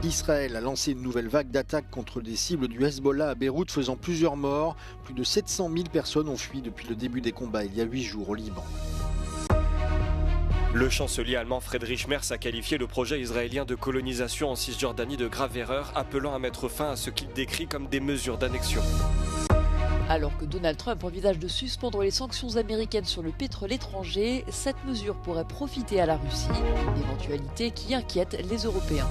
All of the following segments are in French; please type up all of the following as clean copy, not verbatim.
Israël a lancé une nouvelle vague d'attaques contre des cibles du Hezbollah à Beyrouth, faisant plusieurs morts. Plus de 700 000 personnes ont fui depuis le début des combats il y a 8 jours au Liban. Le chancelier allemand Friedrich Merz a qualifié le projet israélien de colonisation en Cisjordanie de grave erreur, appelant à mettre fin à ce qu'il décrit comme des mesures d'annexion. Alors que Donald Trump envisage de suspendre les sanctions américaines sur le pétrole étranger, cette mesure pourrait profiter à la Russie, une éventualité qui inquiète les Européens.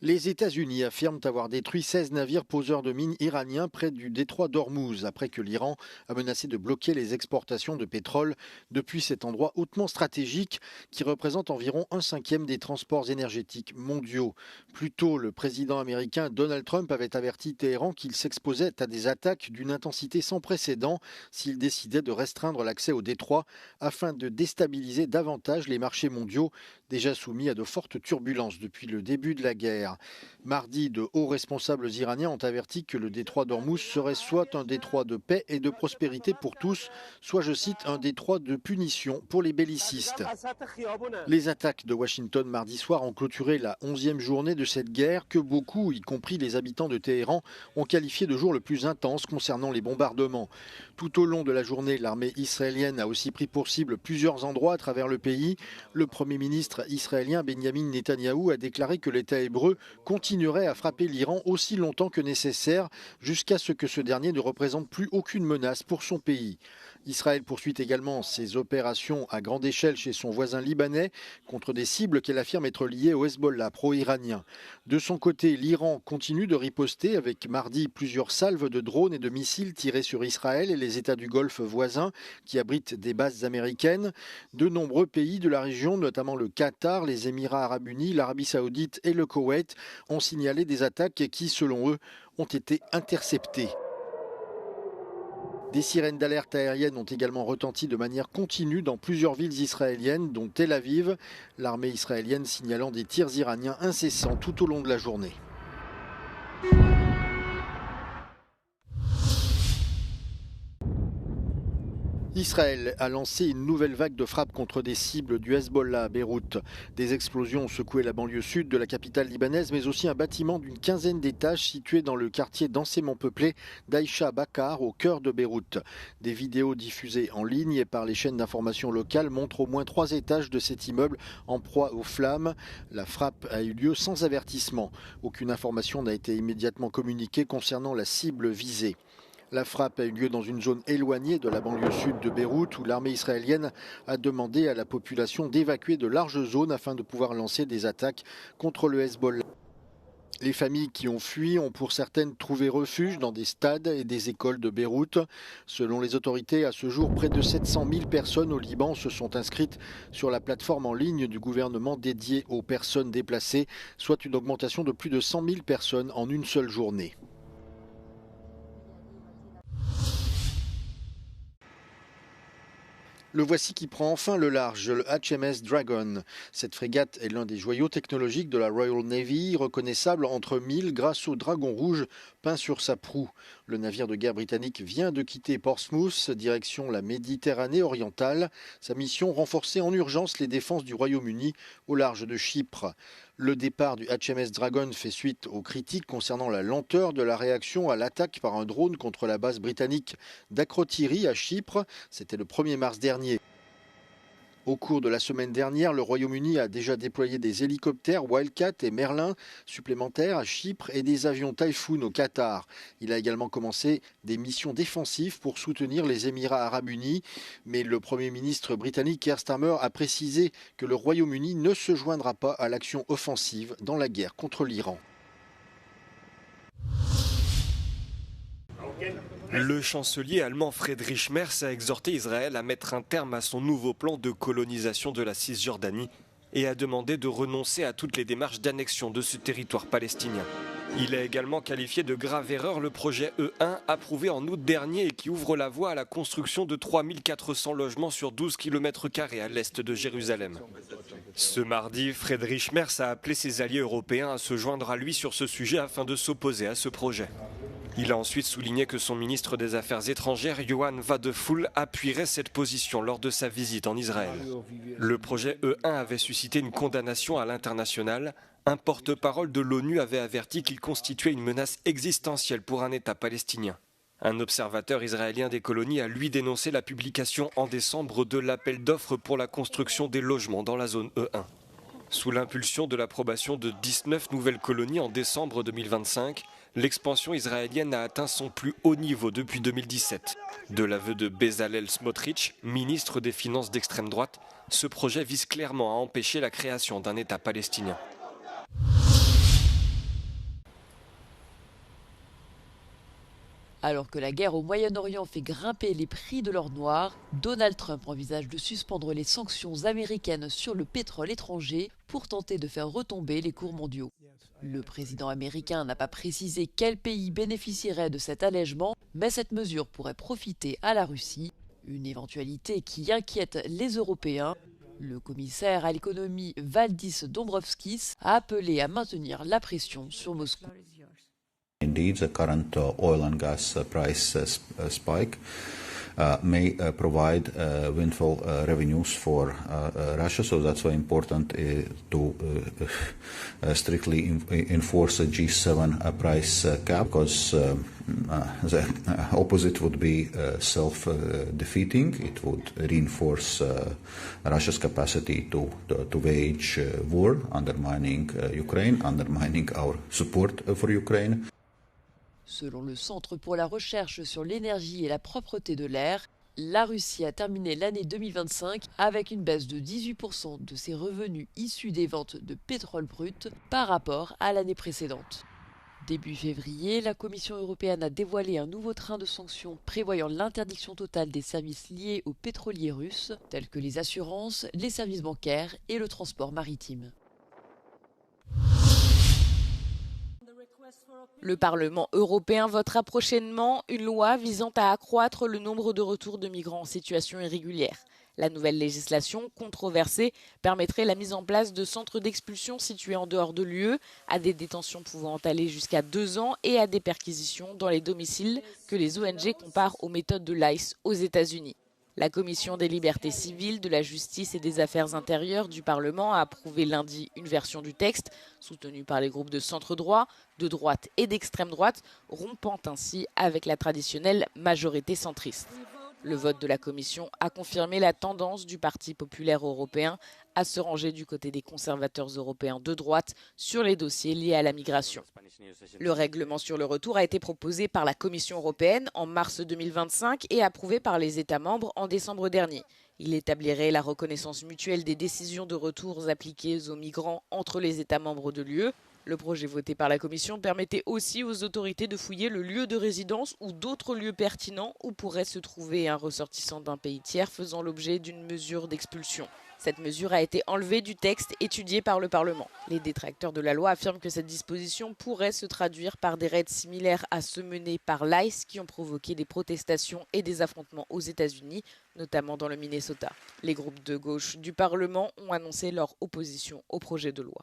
Les États-Unis affirment avoir détruit 16 navires poseurs de mines iraniens près du détroit d'Ormuz, après que l'Iran a menacé de bloquer les exportations de pétrole depuis cet endroit hautement stratégique qui représente environ 1/5 des transports énergétiques mondiaux. Plus tôt, le président américain Donald Trump avait averti Téhéran qu'il s'exposait à des attaques d'une intensité sans précédent s'il décidait de restreindre l'accès au détroit afin de déstabiliser davantage les marchés mondiaux déjà soumis à de fortes turbulences depuis le début de la guerre. Mardi, de hauts responsables iraniens ont averti que le détroit d'Ormuz serait soit un détroit de paix et de prospérité pour tous, soit, je cite, un détroit de punition pour les bellicistes. Les attaques de Washington mardi soir ont clôturé la 11e journée de cette guerre que beaucoup, y compris les habitants de Téhéran, ont qualifié de jour le plus intense concernant les bombardements. Tout au long de la journée, l'armée israélienne a aussi pris pour cible plusieurs endroits à travers le pays. Le Premier ministre israélien Benyamin Netanyahou a déclaré que l'État hébreu continuerait à frapper l'Iran aussi longtemps que nécessaire jusqu'à ce que ce dernier ne représente plus aucune menace pour son pays. Israël poursuit également ses opérations à grande échelle chez son voisin libanais contre des cibles qu'elle affirme être liées au Hezbollah pro-iranien. De son côté, l'Iran continue de riposter avec mardi plusieurs salves de drones et de missiles tirés sur Israël et les États du Golfe voisins qui abritent des bases américaines. De nombreux pays de la région, notamment le Qatar, les Émirats arabes unis, l'Arabie saoudite et le Koweït, ont signalé des attaques qui, selon eux, ont été interceptées. Des sirènes d'alerte aérienne ont également retenti de manière continue dans plusieurs villes israéliennes, dont Tel Aviv, l'armée israélienne signalant des tirs iraniens incessants tout au long de la journée. Israël a lancé une nouvelle vague de frappes contre des cibles du Hezbollah à Beyrouth. Des explosions ont secoué la banlieue sud de la capitale libanaise, mais aussi un bâtiment d'une quinzaine d'étages situé dans le quartier densément peuplé d'Aïcha Bakar, au cœur de Beyrouth. Des vidéos diffusées en ligne et par les chaînes d'information locales montrent au moins 3 étages de cet immeuble en proie aux flammes. La frappe a eu lieu sans avertissement. Aucune information n'a été immédiatement communiquée concernant la cible visée. La frappe a eu lieu dans une zone éloignée de la banlieue sud de Beyrouth où l'armée israélienne a demandé à la population d'évacuer de larges zones afin de pouvoir lancer des attaques contre le Hezbollah. Les familles qui ont fui ont pour certaines trouvé refuge dans des stades et des écoles de Beyrouth. Selon les autorités, à ce jour, près de 700 000 personnes au Liban se sont inscrites sur la plateforme en ligne du gouvernement dédiée aux personnes déplacées, soit une augmentation de plus de 100 000 personnes en une seule journée. Le voici qui prend enfin le large, le HMS Dragon. Cette frégate est l'un des joyaux technologiques de la Royal Navy, reconnaissable entre mille grâce au dragon rouge peint sur sa proue. Le navire de guerre britannique vient de quitter Portsmouth, direction la Méditerranée orientale. Sa mission, renforcer en urgence les défenses du Royaume-Uni au large de Chypre. Le départ du HMS Dragon fait suite aux critiques concernant la lenteur de la réaction à l'attaque par un drone contre la base britannique d'Akrotiri à Chypre. C'était le 1er mars dernier. Au cours de la semaine dernière, le Royaume-Uni a déjà déployé des hélicoptères Wildcat et Merlin supplémentaires à Chypre et des avions Typhoon au Qatar. Il a également commencé des missions défensives pour soutenir les Émirats arabes unis. Mais le Premier ministre britannique Keir Starmer a précisé que le Royaume-Uni ne se joindra pas à l'action offensive dans la guerre contre l'Iran. Le chancelier allemand Friedrich Merz a exhorté Israël à mettre un terme à son nouveau plan de colonisation de la Cisjordanie et a demandé de renoncer à toutes les démarches d'annexion de ce territoire palestinien. Il a également qualifié de grave erreur le projet E1 approuvé en août dernier et qui ouvre la voie à la construction de 3400 logements sur 12 km² à l'est de Jérusalem. Ce mardi, Friedrich Merz a appelé ses alliés européens à se joindre à lui sur ce sujet afin de s'opposer à ce projet. Il a ensuite souligné que son ministre des Affaires étrangères, Yohann Wadephul, appuierait cette position lors de sa visite en Israël. Le projet E1 avait suscité une condamnation à l'international. Un porte-parole de l'ONU avait averti qu'il constituait une menace existentielle pour un État palestinien. Un observateur israélien des colonies a lui dénoncé la publication en décembre de l'appel d'offres pour la construction des logements dans la zone E1. Sous l'impulsion de l'approbation de 19 nouvelles colonies en décembre 2025, l'expansion israélienne a atteint son plus haut niveau depuis 2017. De l'aveu de Bezalel Smotrich, ministre des Finances d'extrême droite, ce projet vise clairement à empêcher la création d'un État palestinien. Alors que la guerre au Moyen-Orient fait grimper les prix de l'or noir, Donald Trump envisage de suspendre les sanctions américaines sur le pétrole étranger pour tenter de faire retomber les cours mondiaux. Le président américain n'a pas précisé quel pays bénéficierait de cet allègement, mais cette mesure pourrait profiter à la Russie, une éventualité qui inquiète les Européens. Le commissaire à l'économie Valdis Dombrovskis a appelé à maintenir la pression sur Moscou. Indeed, the current oil and gas price spike may provide windfall revenues for Russia, so that's why important to strictly enforce a G7 price cap, because the opposite would be self-defeating. It would reinforce Russia's capacity to wage war, undermining Ukraine, undermining our support for Ukraine. Selon le Centre pour la recherche sur l'énergie et la propreté de l'air, la Russie a terminé l'année 2025 avec une baisse de 18% de ses revenus issus des ventes de pétrole brut par rapport à l'année précédente. Début février, la Commission européenne a dévoilé un nouveau train de sanctions prévoyant l'interdiction totale des services liés aux pétroliers russes, tels que les assurances, les services bancaires et le transport maritime. Le Parlement européen votera prochainement une loi visant à accroître le nombre de retours de migrants en situation irrégulière. La nouvelle législation, controversée, permettrait la mise en place de centres d'expulsion situés en dehors de l'UE, à des détentions pouvant aller jusqu'à 2 ans et à des perquisitions dans les domiciles que les ONG comparent aux méthodes de l'ICE aux États-Unis. La Commission des libertés civiles, de la justice et des affaires intérieures du Parlement a approuvé lundi une version du texte, soutenue par les groupes de centre-droit, de droite et d'extrême droite, rompant ainsi avec la traditionnelle majorité centriste. Le vote de la Commission a confirmé la tendance du Parti populaire européen à se ranger du côté des conservateurs européens de droite sur les dossiers liés à la migration. Le règlement sur le retour a été proposé par la Commission européenne en mars 2025 et approuvé par les États membres en décembre dernier. Il établirait la reconnaissance mutuelle des décisions de retour appliquées aux migrants entre les États membres de l'UE. Le projet voté par la Commission permettait aussi aux autorités de fouiller le lieu de résidence ou d'autres lieux pertinents où pourrait se trouver un ressortissant d'un pays tiers faisant l'objet d'une mesure d'expulsion. Cette mesure a été enlevée du texte étudié par le Parlement. Les détracteurs de la loi affirment que cette disposition pourrait se traduire par des raids similaires à ceux menés par l'ICE qui ont provoqué des protestations et des affrontements aux États-Unis, notamment dans le Minnesota. Les groupes de gauche du Parlement ont annoncé leur opposition au projet de loi.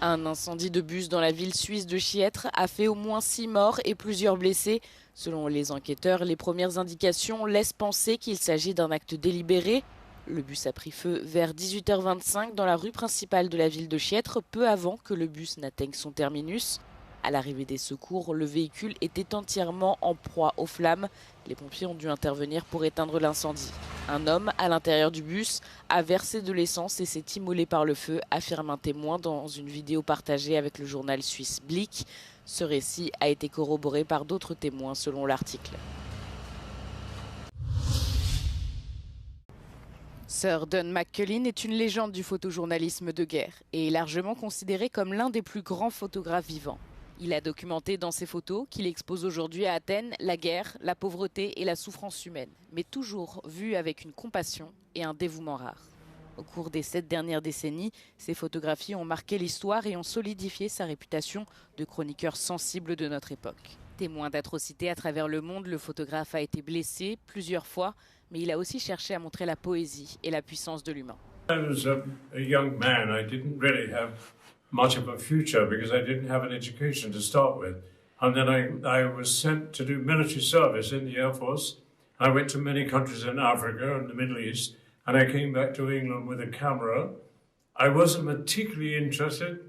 Un incendie de bus dans la ville suisse de Chiètre a fait au moins 6 morts et plusieurs blessés. Selon les enquêteurs, les premières indications laissent penser qu'il s'agit d'un acte délibéré. Le bus a pris feu vers 18h25 dans la rue principale de la ville de Chiètre, peu avant que le bus n'atteigne son terminus. À l'arrivée des secours, le véhicule était entièrement en proie aux flammes. Les pompiers ont dû intervenir pour éteindre l'incendie. Un homme, à l'intérieur du bus, a versé de l'essence et s'est immolé par le feu, affirme un témoin dans une vidéo partagée avec le journal suisse Blick. Ce récit a été corroboré par d'autres témoins selon l'article. Sir Don McCullin est une légende du photojournalisme de guerre et est largement considéré comme l'un des plus grands photographes vivants. Il a documenté dans ses photos, qu'il expose aujourd'hui à Athènes, la guerre, la pauvreté et la souffrance humaine, mais toujours vu avec une compassion et un dévouement rare. Au cours des 7 dernières décennies, ses photographies ont marqué l'histoire et ont solidifié sa réputation de chroniqueur sensible de notre époque. Témoin d'atrocités à travers le monde, le photographe a été blessé plusieurs fois, mais il a aussi cherché à montrer la poésie et la puissance de l'humain. I was a young man. I didn't really have much of a future because I didn't have an education to start with. And then I was sent to do military service in the Air Force. I went to many countries in Africa and the Middle East, and I came back to England with a camera. I wasn't particularly interested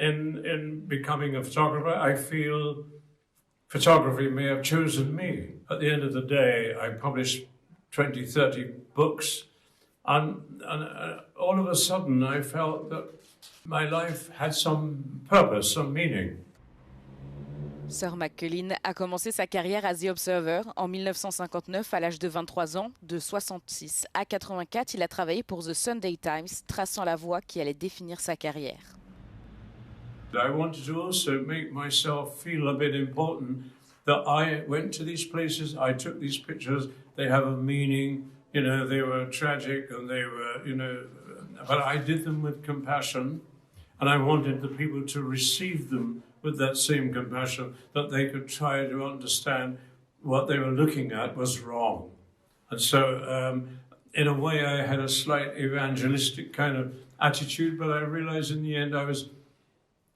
in becoming a photographer. I feel photography may have chosen me. At the end of the day, I published 20, 30 books, and all of a sudden I felt that my life had some purpose, some meaning. Sir McCullin a commencé sa carrière à The Observer en 1959 à l'âge de 23 ans. De 66 à 84, il a travaillé pour The Sunday Times, traçant la voie qui allait définir sa carrière. I wanted to also make myself feel a bit important, that I went to these places, I took these pictures, they have a meaning, you know, they were tragic and they were, you know, but I did them with compassion, and I wanted the people to receive them with that same compassion, that they could try to understand what they were looking at was wrong. And so, in a way, I had a slight evangelistic kind of attitude, but I realized in the end I was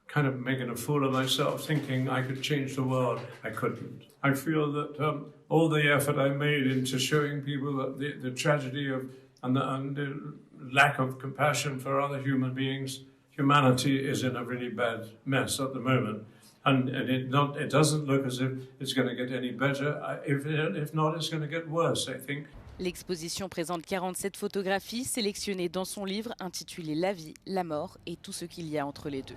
kind of making a fool of myself, thinking I could change the world. I couldn't. I feel that all the effort I made into showing people that the tragedy of and the lack of compassion for other human beings, humanity is in a really bad mess at the moment, and it doesn't look as if it's going to get any better. If not, it's going to get worse, I think. L'exposition présente 47 photographies sélectionnées dans son livre intitulé La vie, la mort et tout ce qu'il y a entre les deux.